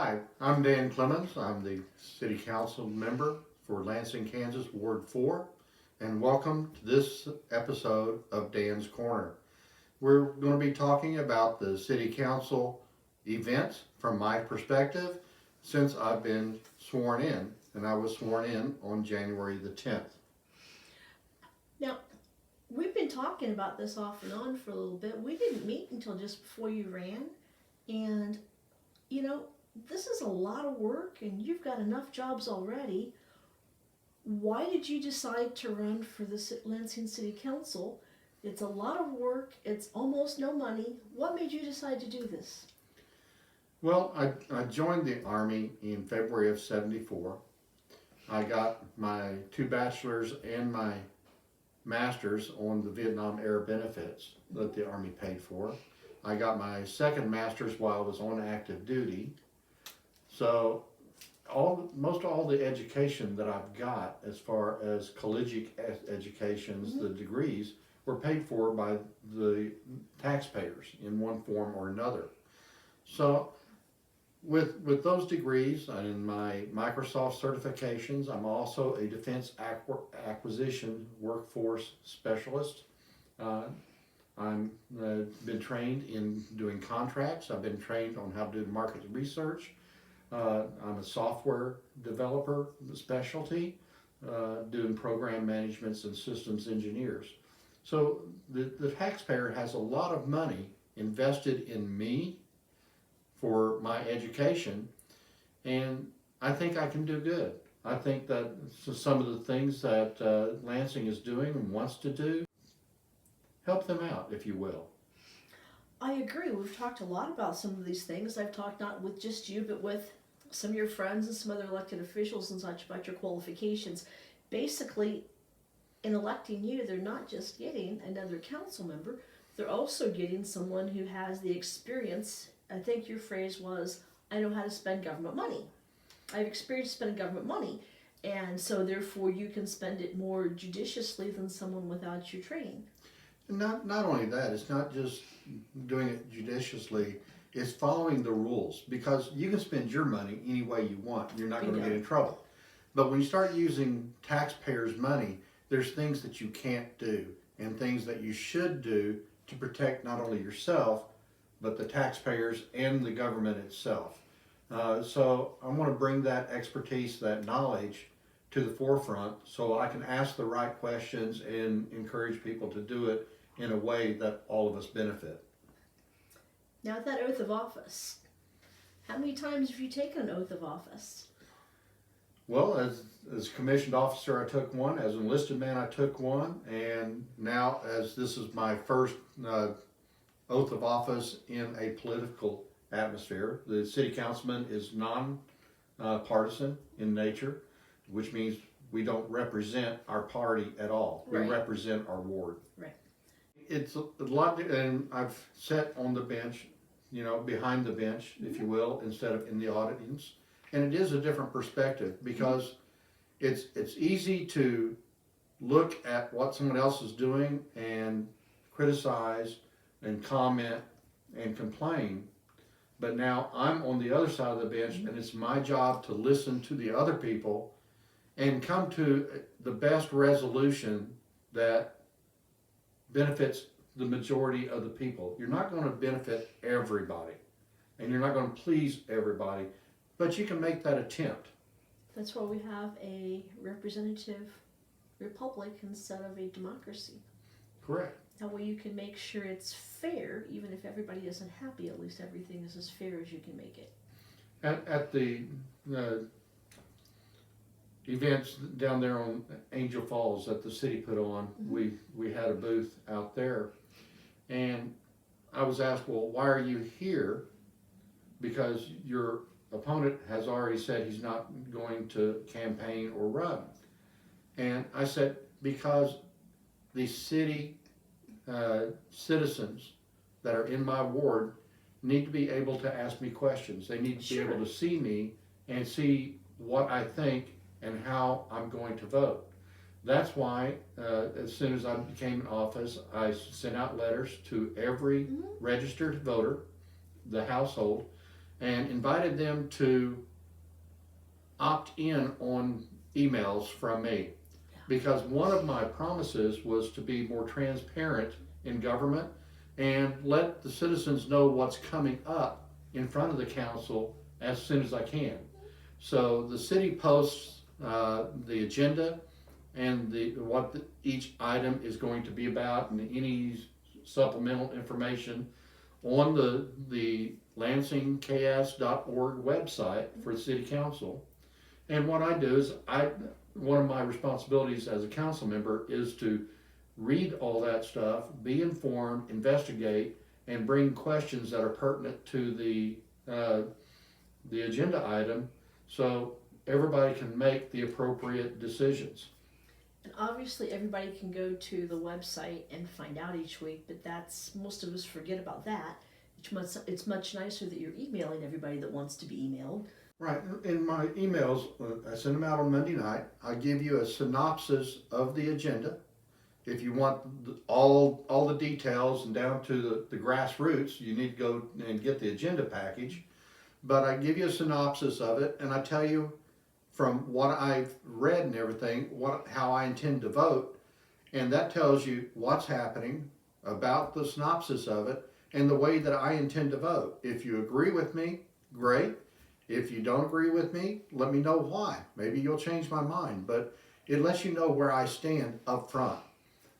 Hi, I'm Dan Clemons. I'm the City Council member for Lansing, Kansas, Ward 4, and welcome to this episode of Dan's Corner. We're going to be talking about the City Council events from my perspective since I've been sworn in, and I was sworn in on January the 10th. Now, we've been talking about this off and on for a little bit. We didn't meet until just before you ran, and this is a lot of work and you've got enough jobs already. Why did you decide to run for the Lansing City Council? It's a lot of work, it's almost no money. What made you decide to do this? Well, I joined the Army in February of '74. I got my 2 bachelor's and my master's on the Vietnam era benefits that the Army paid for. I got my second master's while I was on active duty. So most all the education that I've got as far as collegiate educations, the degrees, were paid for by the taxpayers in one form or another. So with those degrees and my Microsoft certifications, I'm also a defense acquisition workforce specialist. I'm been trained in doing contracts. I've been trained on how to do market research. I'm a software developer specialty, doing program managements and systems engineers. So the taxpayer has a lot of money invested in me for my education, and I think I can do good. I think that some of the things that Lansing is doing and wants to do, help them out, if you will. I agree. We've talked a lot about some of these things. I've talked not with just you, but with some of your friends and some other elected officials and such about your qualifications. Basically, in electing you, they're not just getting another council member, they're also getting someone who has the experience. I think your phrase was, I know how to spend government money. I have experience spending government money, and so therefore you can spend it more judiciously than someone without your training. Not only that, it's not just doing it judiciously, it's following the rules, because you can spend your money any way you want. You're not going to get in trouble. But when you start using taxpayers' money, there's things that you can't do and things that you should do to protect not only yourself, but the taxpayers and the government itself. So I want to bring that expertise, that knowledge to the forefront so I can ask the right questions and encourage people to do it in a way that all of us benefit. Now, that oath of office, how many times have you taken an oath of office? Well, as commissioned officer, I took one. As an enlisted man, I took one. And now, as this is my first oath of office in a political atmosphere, the city councilman is non-partisan in nature, which means we don't represent our party at all. Right. We represent our ward. Right. It's a lot, and I've sat on the bench, behind the bench, if you will, instead of in the audience. And it is a different perspective because it's easy to look at what someone else is doing and criticize and comment and complain. But now I'm on the other side of the bench, and it's my job to listen to the other people and come to the best resolution that benefits the majority of the people. You're not going to benefit everybody, and you're not going to please everybody, but you can make that attempt. That's why we have a representative republic instead of a democracy. Correct. That way you can make sure it's fair, even if everybody isn't happy, at least everything is as fair as you can make it. At the events down there on Angel Falls that the city put on, we had a booth out there, and I was asked, well, why are you here? Because your opponent has already said he's not going to campaign or run. And I said, because the city citizens that are in my ward need to be able to ask me questions. They need to be able to see me and see what I think and how I'm going to vote. That's why as soon as I became in office, I sent out letters to every registered voter, the household, and invited them to opt in on emails from me. Because one of my promises was to be more transparent in government and let the citizens know what's coming up in front of the council as soon as I can. So the city posts the agenda and each item is going to be about, and any supplemental information on the lansingks.org website for the city council. And what I do is one of my responsibilities as a council member is to read all that stuff, be informed, investigate, and bring questions that are pertinent to the agenda item, so everybody can make the appropriate decisions. And obviously everybody can go to the website and find out each week, but most of us forget about that. It's much nicer that you're emailing everybody that wants to be emailed. Right, in my emails, I send them out on Monday night. I give you a synopsis of the agenda. If you want all the details and down to the grassroots, you need to go and get the agenda package. But I give you a synopsis of it, and I tell you from what I've read and everything, how I intend to vote, and that tells you what's happening, about the synopsis of it, and the way that I intend to vote. If you agree with me, great. If you don't agree with me, let me know why. Maybe you'll change my mind, but it lets you know where I stand up front.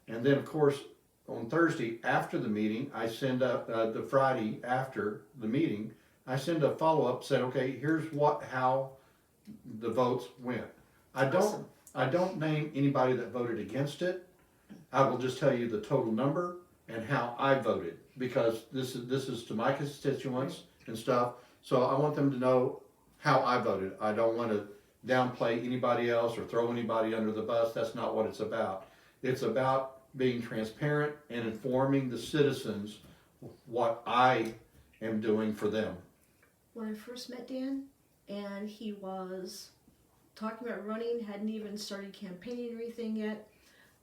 And then, of course, on Thursday after the meeting, I send up the Friday after the meeting, I send a follow-up, said, okay, here's how the votes went. Awesome. I don't name anybody that voted against it. I will just tell you the total number and how I voted, because this is to my constituents and stuff. So I want them to know how I voted. I don't want to downplay anybody else or throw anybody under the bus. That's not what it's about. It's about being transparent and informing the citizens what I am doing for them. When I first met Dan, and he was talking about running, hadn't even started campaigning or anything yet,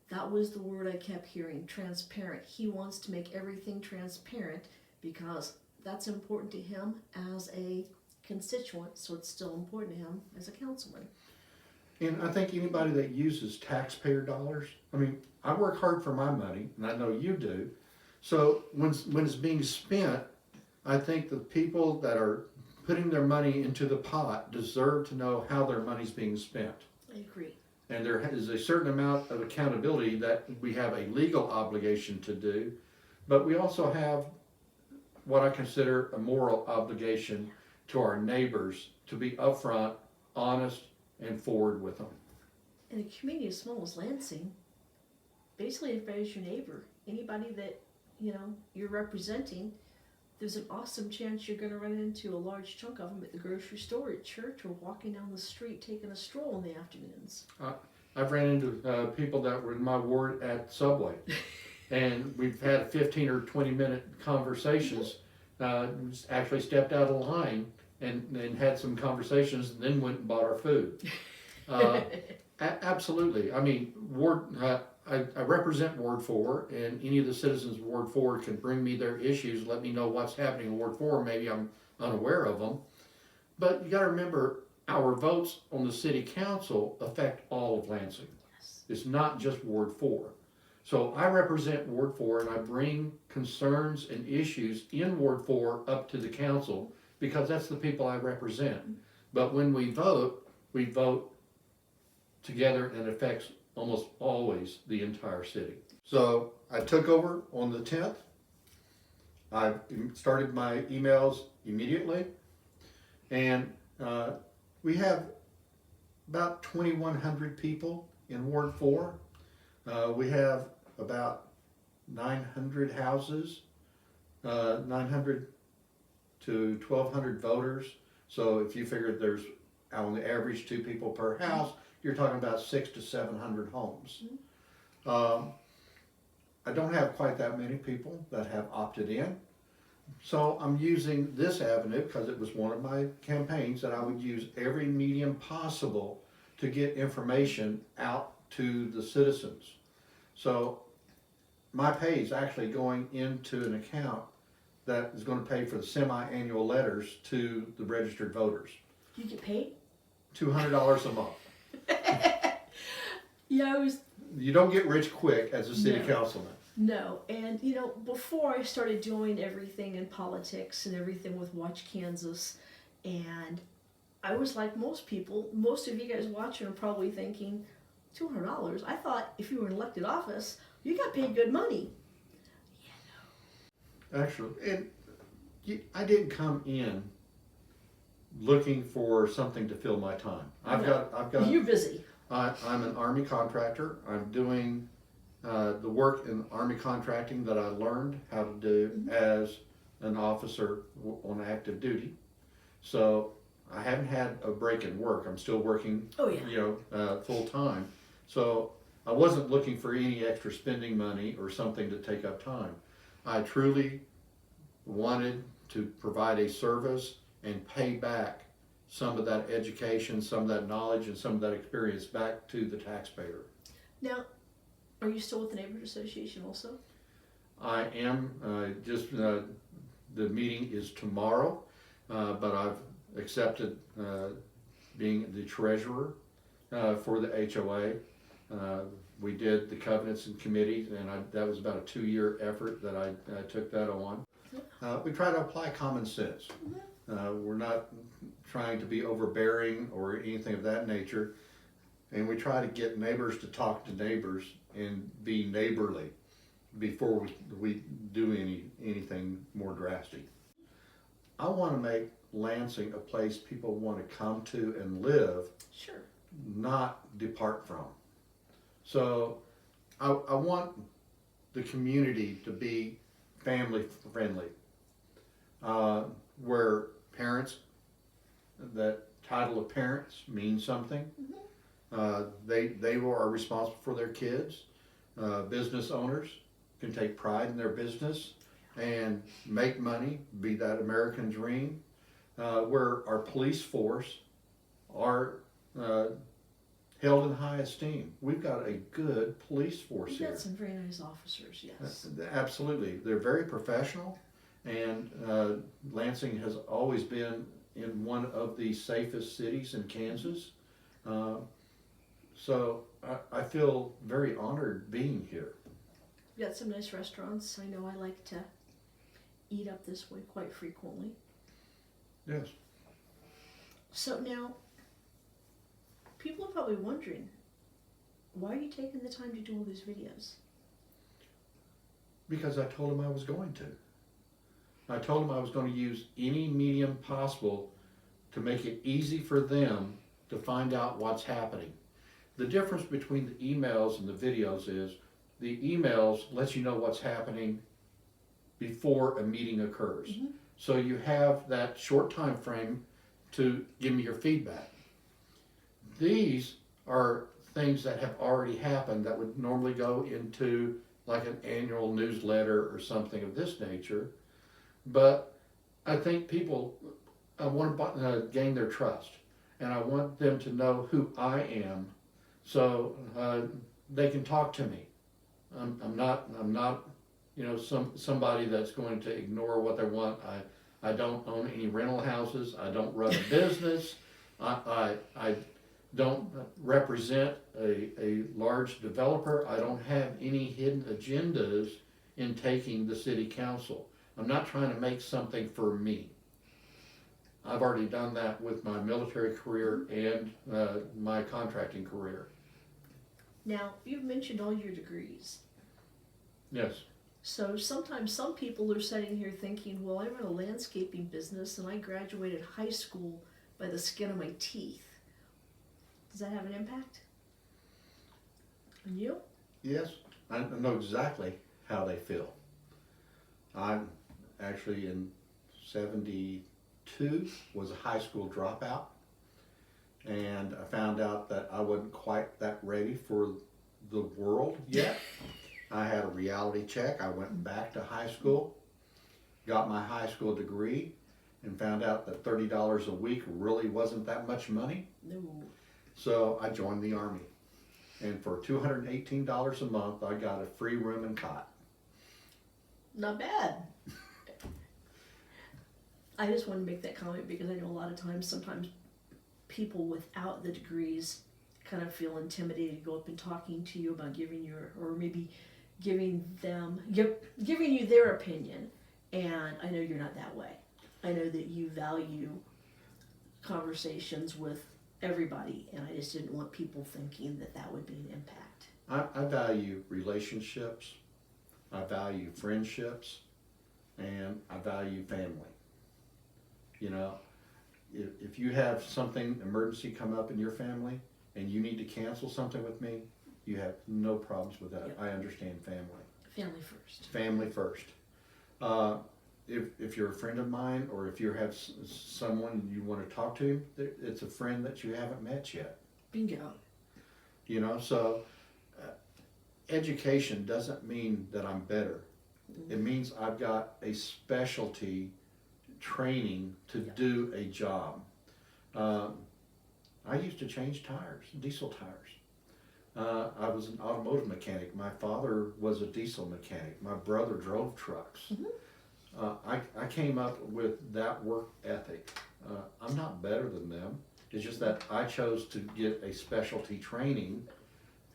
that was the word I kept hearing, transparent. He wants to make everything transparent because that's important to him as a constituent, so it's still important to him as a councilman. And I think anybody that uses taxpayer dollars, I mean, I work hard for my money, and I know you do. So when it's being spent, I think the people that are putting their money into the pot deserve to know how their money's being spent. I agree. And there is a certain amount of accountability that we have a legal obligation to do, but we also have what I consider a moral obligation to our neighbors to be upfront, honest, and forward with them. In a community as small as Lansing, basically everybody's your neighbor. Anybody that you're representing, there's an awesome chance you're going to run into a large chunk of them at the grocery store, at church, or walking down the street taking a stroll in the afternoons. I've ran into people that were in my ward at Subway, and we've had 15 or 20-minute conversations. Actually stepped out of line and had some conversations, and then went and bought our food. Absolutely. I mean, I represent Ward 4, and any of the citizens of Ward 4 can bring me their issues, let me know what's happening in Ward 4. Maybe I'm unaware of them. But you got to remember, our votes on the city council affect all of Lansing. Yes. It's not just Ward 4. So I represent Ward 4, and I bring concerns and issues in Ward 4 up to the council because that's the people I represent. But when we vote together, and it affects almost always the entire city. So I took over on the 10th. I started my emails immediately, and we have about 2,100 people in Ward 4. We have about 900 houses, 900 to 1,200 voters. So if you figure there's on the average 2 people per house, you're talking about 600 to 700 homes. I don't have quite that many people that have opted in. So I'm using this avenue because it was one of my campaigns that I would use every medium possible to get information out to the citizens. So my pay is actually going into an account that is going to pay for the semi-annual letters to the registered voters. You get paid? $200 a month. Yeah, I was. You don't get rich quick as a city councilman. No, and you know, before I started doing everything in politics and everything with Watch Kansas, and I was like most people, most of you guys watching are probably thinking, $200? I thought if you were in elected office, you got paid good money. Actually, and I didn't come in looking for something to fill my time. I've got. You're busy. I'm an Army contractor. I'm doing the work in Army contracting that I learned how to do as an officer on active duty. So I haven't had a break in work. I'm still working, full time. So I wasn't looking for any extra spending money or something to take up time. I truly wanted to provide a service and pay back some of that education, some of that knowledge, and some of that experience back to the taxpayer. Now, are you still with the Neighborhood Association also? I am. The meeting is tomorrow, but I've accepted being the treasurer for the HOA. We did the covenants and committees, and that was about a 2-year effort that I took that on. We try to apply common sense. We're not trying to be overbearing or anything of that nature, and we try to get neighbors to talk to neighbors and be neighborly before we do anything more drastic. I want to make Lansing a place people want to come to and live, Sure. not depart from. So I want the community to be family friendly, where parents, that title of parents means something. They are responsible for their kids. Business owners can take pride in their business and make money, be that American dream. Where our police force are held in high esteem. We've got a good police force You've here. got some very nice officers, yes. Absolutely. They're very professional, and Lansing has always been in one of the safest cities in Kansas. So I feel very honored being here. You've got some nice restaurants. I know I like to eat up this way quite frequently. Yes. So now, people are probably wondering, why are you taking the time to do all these videos? Because I told them I was going to. I told them I was going to use any medium possible to make it easy for them to find out what's happening. The difference between the emails and the videos is the emails lets you know what's happening before a meeting occurs. So you have that short time frame to give me your feedback. These are things that have already happened that would normally go into like an annual newsletter or something of this nature. But I think people, I want to gain their trust, and I want them to know who I am, so they can talk to me. I'm not somebody that's going to ignore what they want. I don't own any rental houses. I don't run a business. I don't represent a large developer. I don't have any hidden agendas in taking the city council. I'm not trying to make something for me. I've already done that with my military career and my contracting career. Now, you've mentioned all your degrees. Yes. So sometimes some people are sitting here thinking, well, I run a landscaping business and I graduated high school by the skin of my teeth. Does that have an impact on you? Yes, I know exactly how they feel. I'm actually in 72 was a high school dropout, and I found out that I wasn't quite that ready for the world yet. I had a reality check. I went back to high school, got my high school degree, and found out that $30 a week really wasn't that much money. No. So I joined the Army. And for $218 a month, I got a free room and cot. Not bad. I just want to make that comment because I know a lot of times, sometimes people without the degrees kind of feel intimidated to go up and talking to you about giving your, or maybe giving you their opinion. And I know you're not that way. I know that you value conversations with everybody, and I just didn't want people thinking that that would be an impact. I value relationships, I value friendships, and I value family. You know, if you have something, emergency come up in your family, and you need to cancel something with me, you have no problems with that. Yep. I understand family. Family first. Family first. If you're a friend of mine, or if you have someone you want to talk to, it's a friend that you haven't met yet. Bingo. You know, so education doesn't mean that I'm better. Mm-hmm. It means I've got a specialty training to do a job. I used to change tires, diesel tires. I was an automotive mechanic. My father was a diesel mechanic. My brother drove trucks. Mm-hmm. I came up with that work ethic. I'm not better than them. It's just that I chose to get a specialty training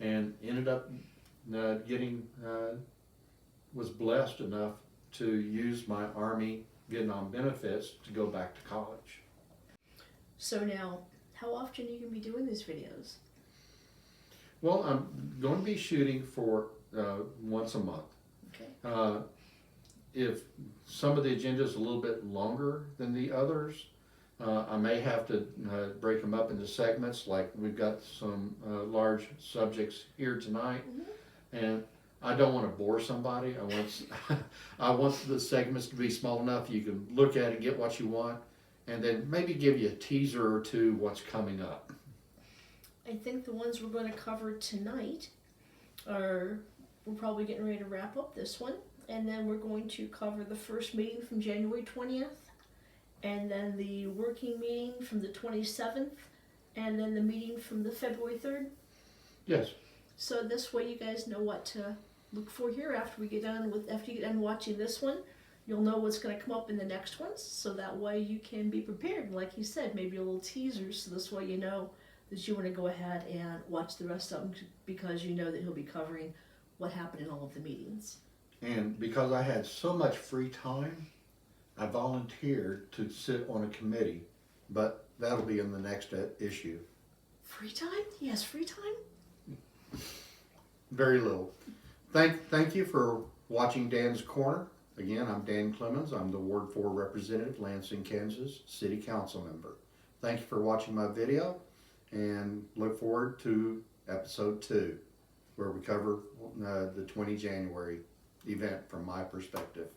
and ended up was blessed enough to use my Army Vietnam benefits to go back to college. So now, how often are you going to be doing these videos? Well, I'm going to be shooting for once a month. Okay. If some of the agenda is a little bit longer than the others, I may have to break them up into segments, like we've got some large subjects here tonight, and I don't want to bore somebody. I want the segments to be small enough you can look at it, get what you want, and then maybe give you a teaser or two what's coming up. I think the ones we're going to cover tonight we're probably getting ready to wrap up this one. And then we're going to cover the first meeting from January 20th, and then the working meeting from the 27th, and then the meeting from the February 3rd. Yes. So this way you guys know what to look for here after you get done watching this one. You'll know what's going to come up in the next ones, so that way you can be prepared. Like he said, maybe a little teaser, so this way you know that you want to go ahead and watch the rest of them, because you know that he'll be covering what happened in all of the meetings. And because I had so much free time, I volunteered to sit on a committee, but that'll be in the next issue. Free time? He has free time? Very little. Thank you for watching Dan's Corner. Again, I'm Dan Clemons. I'm the Ward 4 representative, Lansing, Kansas City Council member. Thank you for watching my video, and look forward to episode 2, where we cover the 20 January event from my perspective.